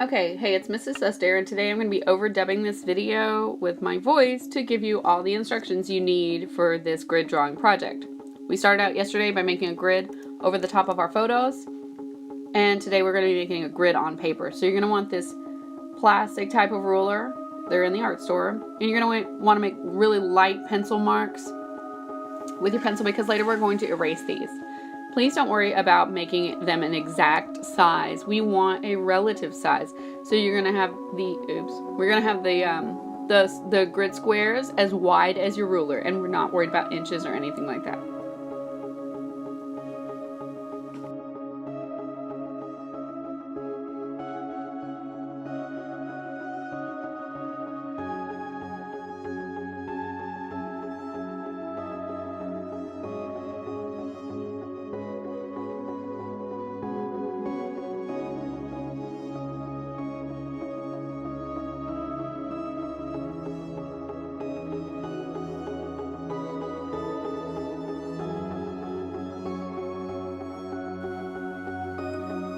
Okay, hey, it's Mrs. Suster, and today I'm going to be overdubbing this video with my voice to give you all the instructions you need for this grid drawing project. We started out yesterday by making a grid over the top of our photos, and today we're going to be making a grid on paper. So you're going to want this plastic type of ruler. They're in the art store, and you're going to want to make really light pencil marks with your pencil because later we're going to erase these. Please don't worry about making them an exact size. We want a relative size. So you're gonna have we're gonna have the grid squares as wide as your ruler, and we're not worried about inches or anything like that.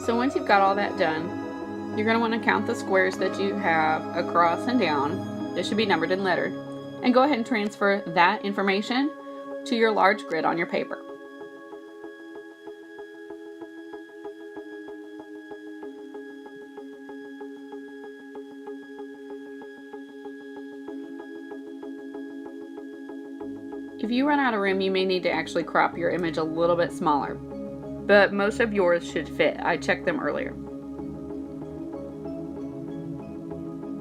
So once you've got all that done, you're going to want to count the squares that you have across and down. They should be numbered and lettered. And go ahead and transfer that information to your large grid on your paper. If you run out of room, you may need to actually crop your image a little bit smaller. But most of yours should fit. I checked them earlier.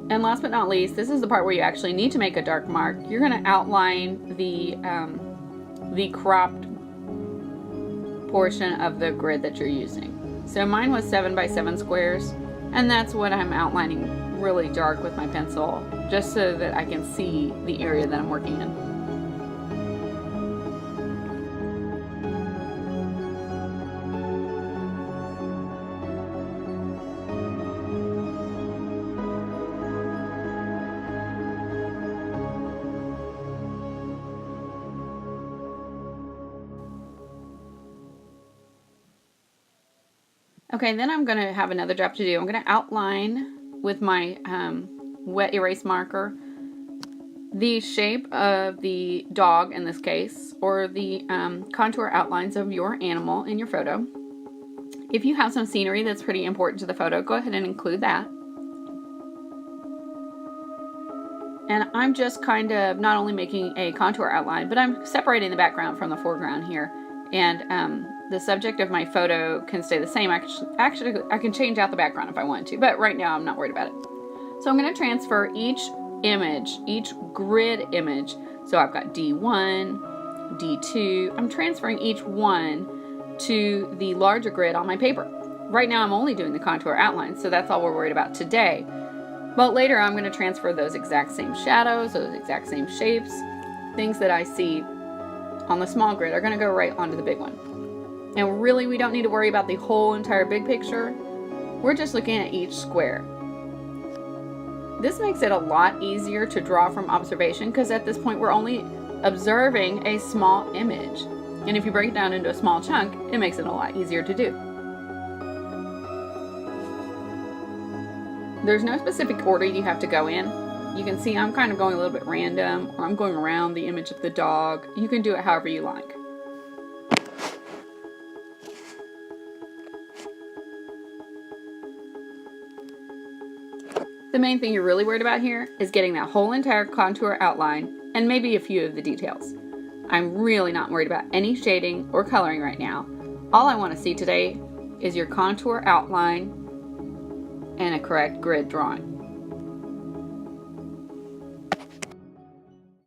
And last but not least, this is the part where you actually need to make a dark mark. You're going to outline the cropped portion of the grid that you're using. So mine was 7 by 7 squares, and that's what I'm outlining really dark with my pencil, just so that I can see the area that I'm working in. Okay, then I'm going to have another job to do. I'm going to outline with my wet erase marker the shape of the dog in this case, or the contour outlines of your animal in your photo. If you have some scenery that's pretty important to the photo, go ahead and include that. And I'm just kind of not only making a contour outline, but I'm separating the background from the foreground here. And the subject of my photo can stay the same. I can change out the background if I want to, but right now I'm not worried about it. So I'm going to transfer each image, each grid image. So I've got D1, D2. I'm transferring each one to the larger grid on my paper. Right now I'm only doing the contour outline, so that's all we're worried about today. But later I'm going to transfer those exact same shadows, those exact same shapes, things that I see on the small grid are going to go right onto the big one. And really, we don't need to worry about the whole entire big picture. We're just looking at each square. This makes it a lot easier to draw from observation because at this point we're only observing a small image. And if you break it down into a small chunk, it makes it a lot easier to do. There's no specific order you have to go in. You can see I'm kind of going a little bit random, or I'm going around the image of the dog. You can do it however you like. The main thing you're really worried about here is getting that whole entire contour outline and maybe a few of the details. I'm really not worried about any shading or coloring right now. All I want to see today is your contour outline and a correct grid drawing.